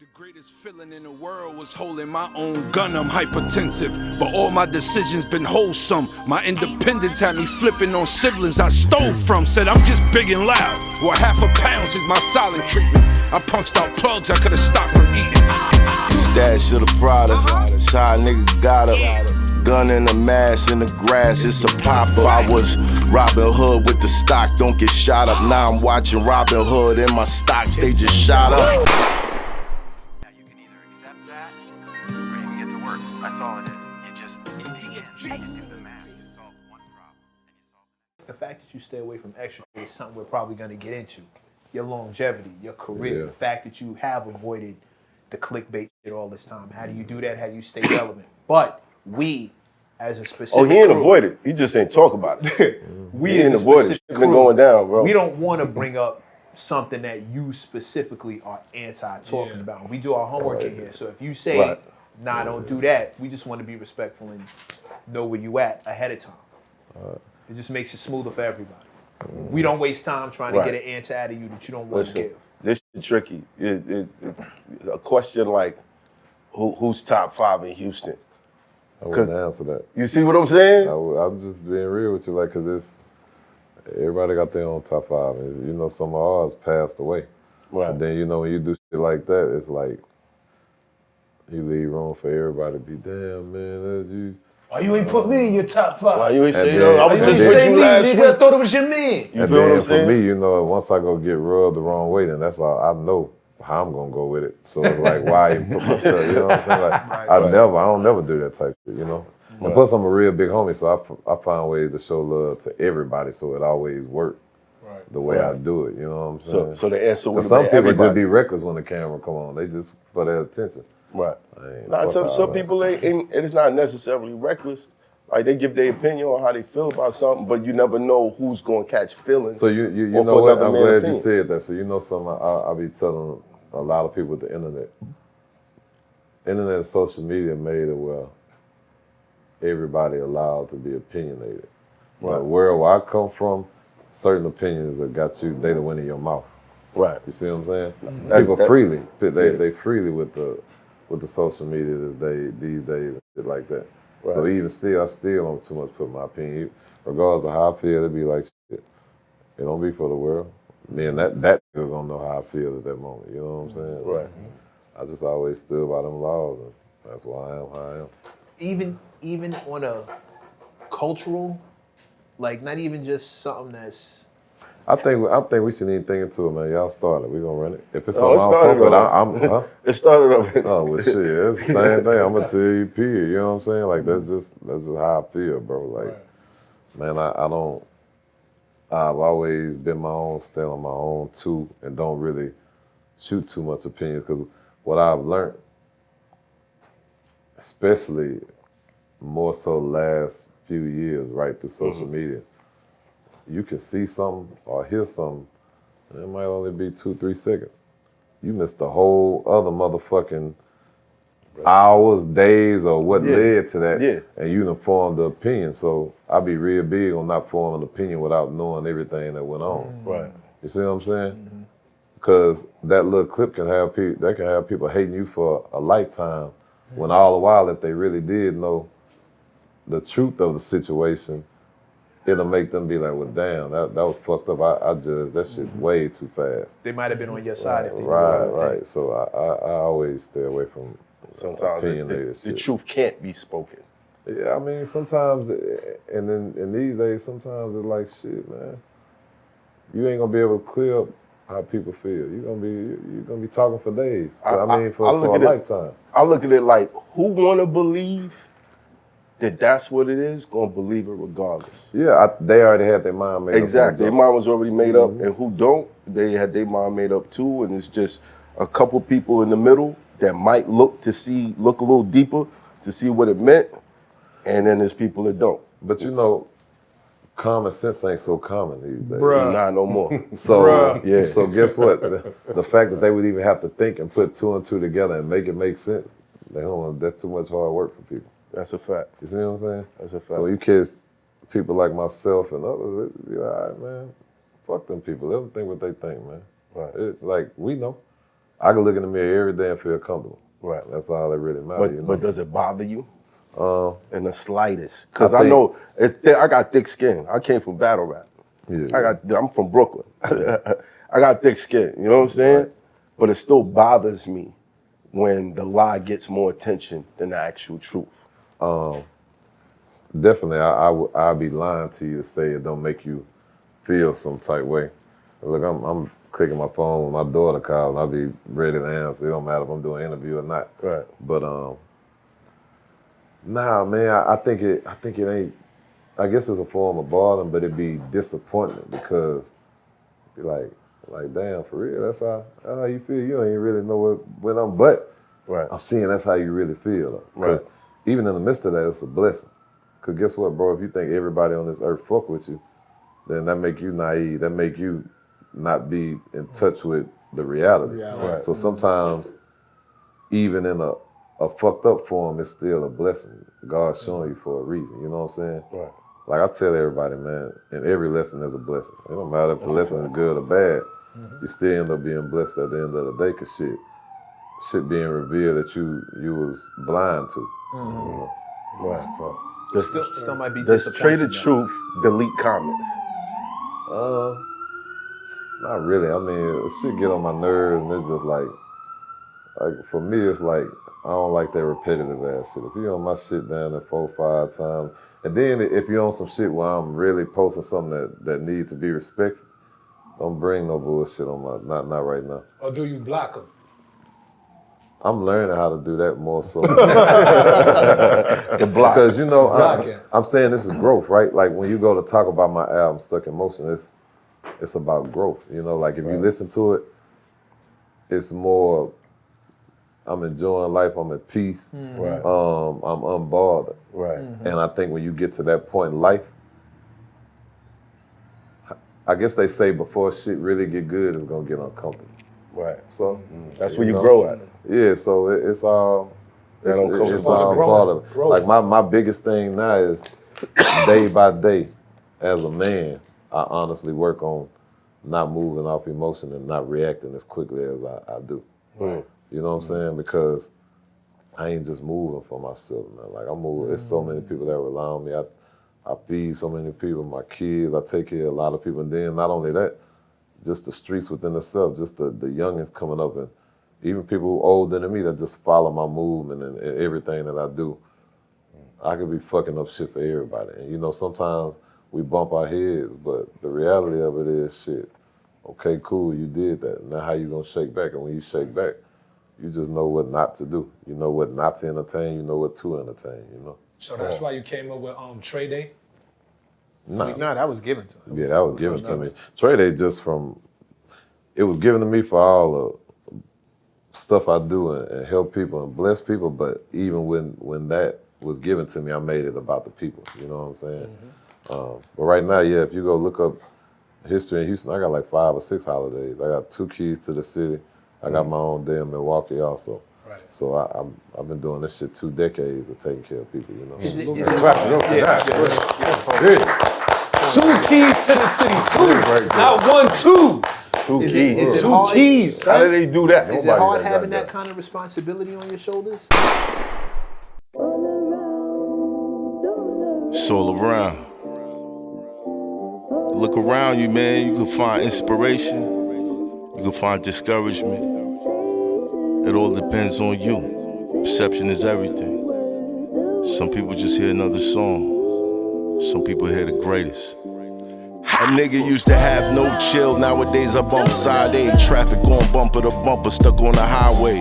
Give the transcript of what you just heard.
The greatest feeling in the world was holding my own gun. I'm hypertensive, but all my decisions been wholesome. My independence had me flipping on siblings I stole from. Said I'm just big and loud. Well, £1/2 is my silent treatment. I punched out plugs I could've stopped from eating. Stash of the product, shy nigga got a gun in the mask in the grass, it's a popper. I was Robin Hood with the stock, don't get shot up. Now I'm watching Robin Hood and my stocks, they just shot up. That's all it is. You just do the math. You solve one problem and you solve the next. The fact that you stay away from extra is something we're probably going to get into. Your longevity, your career, the fact that you have avoided the clickbait shit all this time. How do you do that? How do you stay relevant? But we, as a specific he ain't avoid it. He just ain't talk about it. we ain't avoid it. It's been going down, bro. We don't want to bring up something that you specifically are anti-talking about. We do our homework in here. So if you say, nah, don't do that, we just want to be respectful and know where you at ahead of time. It just makes it smoother for everybody. We don't waste time trying to get an answer out of you that you don't want to give. This is tricky. A question like, who's top 5 in Houston? I wouldn't answer that. You see what I'm saying? I'm just being real with you, like, cause it's everybody got their own top 5. And, you know, some of ours passed away. Right. And then, you know, when you do shit like that, it's like you leave room for everybody to be, damn, man, why you ain't put me in your top 5? Why you ain't say, then, I was just with you last week. I thought it was your man. You and feel what then I'm saying? for me, you know, once I go get rubbed the wrong way, then that's all I know how I'm gonna go with it. So it's like, why even put myself, you know what I'm saying? Like, I don't never do that type of shit, you know? And plus I'm a real big homie, so I find ways to show love to everybody so it always works the way I do it, you know what I'm saying? So the answer would some be people just be reckless when the camera come on. They just for their attention. Right. Nah, some people it's not necessarily reckless. Like they give their opinion on how they feel about something, but you never know who's gonna catch feelings. So you know what? I'm glad you said that. So you know something I be telling a lot of people with the internet. Internet and social media made it where everybody allowed to be opinionated. Right. The world where I come from, certain opinions that got you, they the wind in your mouth. Right. You see what I'm saying? People freely, they freely with the social media these days and shit like that. Right. So even still, I still don't too much put my opinion. Regardless of how I feel, it be like shit. It don't be for the world. Me and that nigga gonna know how I feel at that moment. You know what I'm saying? Right. I just always stood by them laws, and that's why I am how I am. Even on a cultural, like not even just something that's. I think we shouldn't even think into it, man. Y'all started. We gonna run it. If it's something I don't fuck with, I'm It started up. Oh well, shit. It's the same thing. I'm gonna tell you, period. You know what I'm saying? Like that's just how I feel, bro. Like, man, I don't. I've always been my own, stay on my own too, and don't really shoot too much opinions because what I've learned, especially more so last few years, right through social media. You can see something or hear something, and it might only be 2-3 seconds. You missed the whole other motherfucking hours, days, or what led to that, and you done formed the opinion. So I be real big on not forming an opinion without knowing everything that went on. Right. You see what I'm saying? Because that little clip can have people hating you for a lifetime, when all the while if they really did know the truth of the situation, it'll make them be like, well, damn, that was fucked up. I judged that shit way too fast. They might have been on your side if they Right. So I always stay away from sometimes opinionated shit. The truth can't be spoken. Yeah, I mean, sometimes, and in these days, sometimes it's like, shit, man, you ain't gonna be able to clear up how people feel. You're gonna be talking for days. For a lifetime. I look at it like, who wanna believe that's what it is, gonna believe it regardless. Yeah, they already had their mind made up. Exactly, their mind was already made up, and who don't, they had their mind made up too, and it's just a couple people in the middle that might look a little deeper to see what it meant, and then there's people that don't. But you know, common sense ain't so common these days. Bruh. Nah, no more. So, so guess what? The fact that they would even have to think and put 2 and 2 together and make it make sense, that's too much hard work for people. That's a fact. You see what I'm saying? That's a fact. So you catch people like myself and others, be all right, man. Fuck them people. Let them think what they think, man. Right. Like, we know. I can look in the mirror every day and feel comfortable. Right. That's all that really matters. But does it bother you? In the slightest? Because I know I got thick skin. I came from battle rap. Yeah. I'm from Brooklyn. I got thick skin. You know what I'm saying? Right. But it still bothers me when the lie gets more attention than the actual truth. Definitely, I'd be lying to you to say it don't make you feel some type way. Look, I'm clicking my phone when my daughter calls, and I'll be ready to answer. It don't matter if I'm doing an interview or not. Right. But nah, man, I think it ain't. I guess it's a form of boredom, but it'd be disappointment because, be like damn, for real, that's how you feel. You don't even really know what I'm. But right. I'm seeing that's how you really feel. Because even in the midst of that, it's a blessing. Cause guess what, bro? If you think everybody on this earth fuck with you, then that make you naive. That make you not be in touch with the reality. Right. So sometimes, even in a fucked up form, it's still a blessing. God's showing you for a reason. You know what I'm saying? Right. Like I tell everybody, man, in every lesson there's a blessing. It don't matter if the lesson is good or bad. You still end up being blessed at the end of the day, cause shit being revealed that you was blind to. You know? Right. Still might be Does Trae the disappointing, Truth delete comments? Not really. I mean, shit get on my nerves, and it's just like for me, it's like I don't like that repetitive ass shit. If you on my shit down there 4 or 5 times, and then if you on some shit where I'm really posting something that needs to be respected, don't bring no bullshit on my not right now. Or do you block them? I'm learning how to do that more so. The block. Because you know, I'm saying this is growth, right? Like when you go to talk about my album Stuck in Motion, it's about growth. You know, like if you listen to it, it's more. I'm enjoying life. I'm at peace. Right. I'm unbothered. Right. And I think when you get to that point in life, I guess they say before shit really get good, it's gonna get uncomfortable. Right. So that's where you grow at. Yeah. So it's all. It's all part of it. Like my biggest thing now is day by day, as a man, I honestly work on not moving off emotion and not reacting as quickly as I do. Right. You know what I'm saying? Because I ain't just moving for myself, man. Like I'm moving. There's so many people that rely on me. I feed so many people, my kids. I take care of a lot of people. And then not only that, just the streets within itself, just the youngins coming up, and even people who older than me that just follow my movement and everything that I do. I could be fucking up shit for everybody. And you know, sometimes we bump our heads, but the reality of it is shit. Okay, cool, you did that. Now how you gonna shake back? And when you shake back, you just know what not to do. You know what not to entertain, you know what to entertain, you know? So that's why you came up with Trae Day? Nah. No, that was given to him. Yeah, that was given to me. Trae Day just it was given to me for all the stuff I do and help people and bless people, but even when that was given to me, I made it about the people, you know what I'm saying? But right now, yeah, if you go look up history in Houston, I got like 5 or 6 holidays. I got 2 keys to the city. I got my own day in Milwaukee also. Right. So I've been doing this shit 2 decades of taking care of people, you know? Is it 2 keys to the city, 2. Not 1, 2. 2 keys. Is it 2 hard? keys. How do they do that? Is it hard having that kind of responsibility on your shoulders? It's all around. Look around you, man. You can find inspiration. You can find discouragement. It all depends on you. Perception is everything. Some people just hear another song. Some people hear the greatest. A nigga used to have no chill. Nowadays I bump side A. Traffic going bumper to bumper, stuck on the highway.